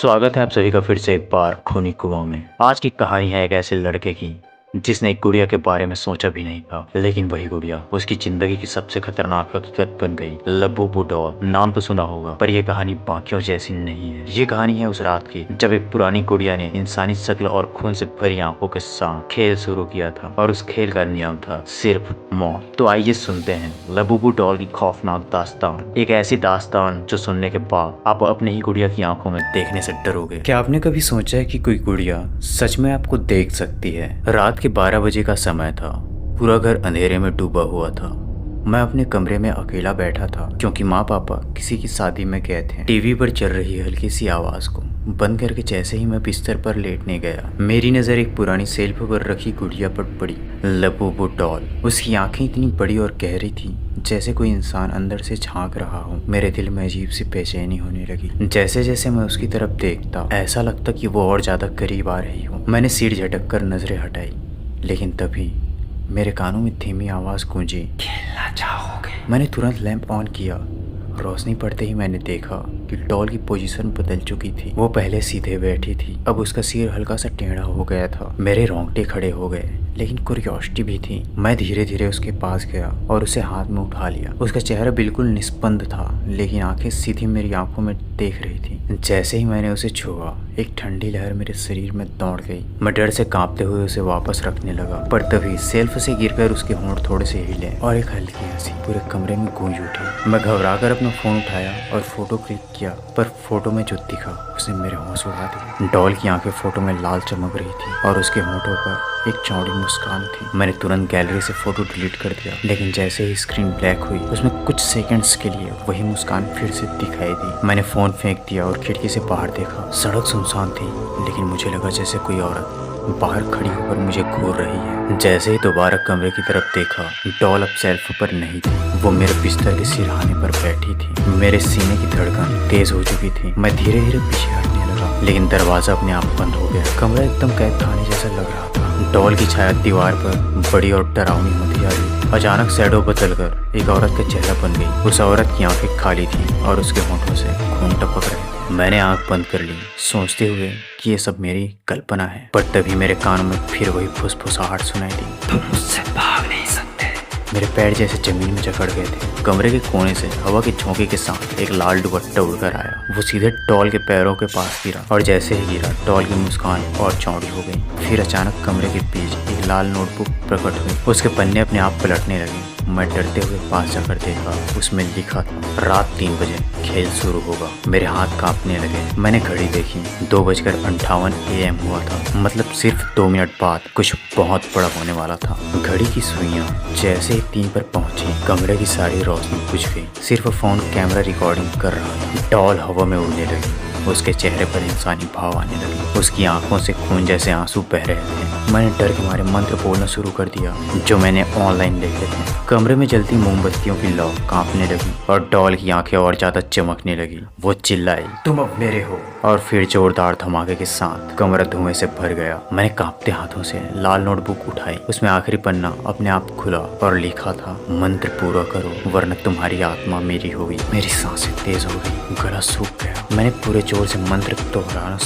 स्वागत है आप सभी का फिर से एक बार खूनी कुआं में। आज की कहानी है एक ऐसे लड़के की जिसने एक गुड़िया के बारे में सोचा भी नहीं था, लेकिन वही गुड़िया उसकी जिंदगी की सबसे खतरनाक हकीकत बन गई। लबूबू डॉल नाम तो सुना होगा, पर यह कहानी बाकियों जैसी नहीं है। ये कहानी है उस रात की जब एक पुरानी गुड़िया ने इंसानी शक्ल और खून से भरी आंखों के साथ खेल शुरू किया था, और उस खेल का नियम था सिर्फ मौत। तो आइए सुनते हैं लबूबू डॉल की खौफनाक दास्तान, एक ऐसी दास्तान जो सुनने के बाद आप अपने ही गुड़िया की आंखों में देखने से डरोगे। क्या आपने कभी सोचा है कि कोई गुड़िया सच में आपको देख सकती है? रात के 12 बजे का समय था। पूरा घर अंधेरे में डूबा हुआ था। मैं अपने कमरे में अकेला बैठा था क्योंकि माँ पापा किसी की शादी में गए थे। टीवी पर चल रही हल्की सी आवाज को बंद करके जैसे ही मैं बिस्तर पर लेटने गया, मेरी नजर एक पुरानी सेल्फ पर रखी गुड़िया पर पड़ी। Labubu doll. उसकी आंखें इतनी बड़ी और गहरी थी जैसे कोई इंसान अंदर से झांक रहा हो। मेरे दिल में अजीब सी बेचैनी होने लगी। जैसे जैसे मैं उसकी तरफ देखता, ऐसा लगता कि वो और ज्यादा करीब आ रही हो। मैंने सिर झटक कर नजरें हटाई, लेकिन तभी मेरे कानों में धीमी आवाज गूंजी, खेलना चाहोगे? मैंने तुरंत लैंप ऑन किया। रोशनी पड़ते ही मैंने देखा कि डॉल की पोजीशन बदल चुकी थी। वो पहले सीधे बैठी थी, अब उसका सिर हल्का सा टेढ़ा हो गया था। मेरे रोंगटे खड़े हो गए, लेकिन क्यूरियोसिटी भी थी। मैं धीरे धीरे उसके पास गया और उसे हाथ में उठा लिया। उसका चेहरा बिल्कुल निस्पंद था, लेकिन आंखें सीधी मेरी आंखों में देख रही थी। जैसे ही मैंने उसे छुआ, एक ठंडी लहर मेरे शरीर में दौड़ गई। मैं डर से कांपते हुए उसे वापस रखने लगा, पर तभी सेल्फ से गिरकर उसके होंठ थोड़े से हिले और एक हल्की हंसी पूरे कमरे में गूंज उठी। मैं घबराकर अपना फोन उठाया और फोटो क्लिक किया, पर फोटो में जो दिखा उसने मेरे होश उड़ा दिए। डॉल की आंखें फोटो में लाल चमक रही थी और उसके होंठों पर एक चौड़ी मुस्कान थी। मैंने तुरंत गैलरी से फोटो डिलीट कर दिया, लेकिन जैसे ही स्क्रीन ब्लैक हुई, उसमें कुछ सेकंड्स के लिए वही मुस्कान फिर से दिखाई दी। मैंने फोन फेंक दिया और खिड़की से बाहर देखा। सड़क सुनसान थी, लेकिन मुझे लगा जैसे कोई औरत बाहर खड़ी होकर मुझे घूर रही है। जैसे ही दोबारा कमरे की तरफ देखा, डॉल अब सेल्फ पर नहीं थी। वो मेरे बिस्तर के सिरहाने पर बैठी थी। मेरे सीने की धड़कन तेज हो चुकी थी। मैं धीरे धीरे पीछे हटने लगा, लेकिन दरवाजा अपने आप बंद हो गया। कमरा एकदम कैद खाने जैसा लग रहा था। डॉल की छाया दीवार पर बड़ी और डरावनी होती जा रही। अचानक शैडो बदलकर एक औरत का चेहरा बन गई। उस औरत की आंखें खाली थी और उसके होंठों से खून टपक रहे थे। मैंने आंख बंद कर ली, सोचते हुए कि ये सब मेरी कल्पना है, पर तभी मेरे कानों में फिर वही फुसफुसाहट सुनाई दी, तुम मुझसे भाग नहीं सकते। मेरे पैर जैसे जमीन में जकड़ गए थे। कमरे के कोने से हवा के झोंके के साथ एक लाल दुपट्टा उड़कर आया। वो सीधे डॉल के पैरों के पास गिरा, और जैसे ही गिरा, डॉल की मुस्कान और चौड़ी हो गई। फिर अचानक कमरे के बीच एक लाल नोटबुक प्रकट हुई। उसके पन्ने अपने आप पलटने लगे। मैं डरते हुए पास जाकर देखा, उसमें लिखा था, रात 3 बजे खेल शुरू होगा। मेरे हाथ कांपने लगे। मैंने घड़ी देखी, 2:58 AM हुआ था। मतलब सिर्फ 2 मिनट बाद कुछ बहुत बड़ा होने वाला था। घड़ी की सुइयां जैसे ही 3 पर पहुंची, कमरे की सारी रोशनी बुझ गई। सिर्फ फोन कैमरा रिकॉर्डिंग कर रहा था। डॉल हवा में उड़ने लगी। उसके चेहरे पर इंसानी भाव आने लगे। उसकी आंखों से खून जैसे आंसू बह रहे थे। मैंने डर के मारे मंत्र बोलना शुरू कर दिया, जो मैंने ऑनलाइन देखे थे। कमरे में जलती मोमबत्तियों की लौ कांपने लगी और डॉल की आंखें और ज्यादा चमकने लगी। वो चिल्लाई, तुम अब मेरे हो। और फिर जोरदार धमाके के साथ कमरा धुएं से भर गया। मैंने कांपते हाथों से लाल नोटबुक उठाई। उसमें आखिरी पन्ना अपने आप खुला और लिखा था, मंत्र पूरा करो वरना तुम्हारी आत्मा मेरी होगी। मेरी सांसें तेज हो गई, गला सूख गया। मैंने पूरे जोर से मंत्र दोहराना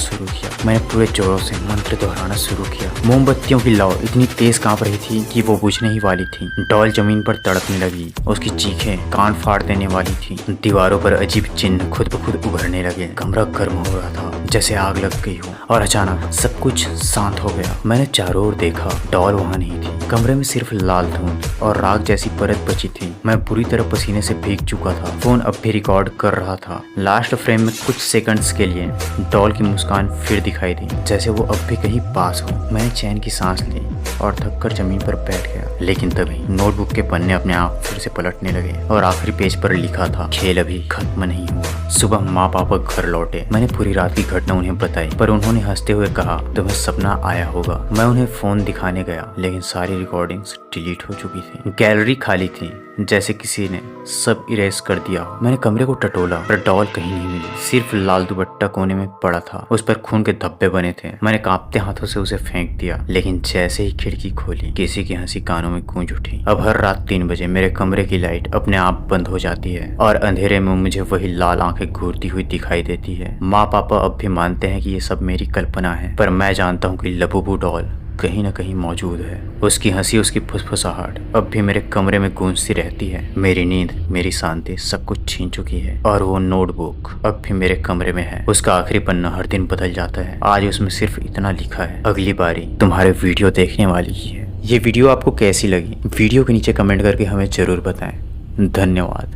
शुरू किया। मोमबत्तियों की लौ इतनी तेज कांप रही थी कि वो बुझने ही वाली थी। डॉल जमीन पर तड़पने लगी। उसकी चीखें कान फाड़ देने वाली थी। दीवारों पर अजीब चिन्ह खुद ब खुद उभरने लगे। कमरा गर्म हो रहा था जैसे आग लग गई हो, और अचानक सब कुछ शांत हो गया। मैंने चारों ओर देखा, डॉल वहाँ नहीं थी। कमरे में सिर्फ लाल धुंध और राख जैसी परत बची थी। मैं बुरी तरह पसीने से भीग चुका था। फोन अब भी रिकॉर्ड कर रहा था। लास्ट फ्रेम में कुछ सेकंड्स के लिए डॉल की मुस्कान फिर दिखाई दी, जैसे वो अब भी कहीं पास हो। मैंने चैन की सांस ली और थककर जमीन पर बैठ गया, लेकिन तभी नोटबुक के पन्ने अपने आप फिर से पलटने लगे और आखिरी पेज पर लिखा था, खेल अभी खत्म नहीं हुआ। सुबह माँ पापा घर लौटे। मैंने पूरी रात की घटना उन्हें बताई, पर उन्होंने हंसते हुए कहा, तुम्हें सपना आया होगा। मैं उन्हें फोन दिखाने गया, लेकिन सारी रिकॉर्डिंग्स डिलीट हो चुकी थी। गैलरी खाली थी, जैसे किसी ने सब इरेज कर दिया हो। मैंने कमरे को टटोला पर डॉल कहीं नहीं मिली, सिर्फ लाल दुपट्टा कोने में पड़ा था। उस पर खून के धब्बे बने थे। मैंने कांपते हाथों से उसे फेंक दिया, लेकिन जैसे ही खिड़की खोली किसी की हंसी कानों में गूंज उठी। अब हर रात 3 बजे मेरे कमरे की लाइट अपने आप बंद हो जाती है और अंधेरे में मुझे वही लाल आंखें घूरती हुई दिखाई देती है। माँ पापा अब भी मानते हैं कि ये सब मेरी कल्पना है, पर मैं जानता हूँ कि लबूबू डॉल कहीं न कहीं मौजूद है। उसकी हंसी, उसकी फुसफुसाहट अब भी मेरे कमरे में गूंजती रहती है। मेरी नींद, मेरी शांति सब कुछ छीन चुकी है और वो नोटबुक अब भी मेरे कमरे में है। उसका आखिरी पन्ना हर दिन बदल जाता है। आज उसमें सिर्फ इतना लिखा है, अगली बारी तुम्हारे वीडियो देखने वाली ही है। ये वीडियो आपको कैसी लगी वीडियो के नीचे कमेंट करके हमें जरूर बताएं। धन्यवाद।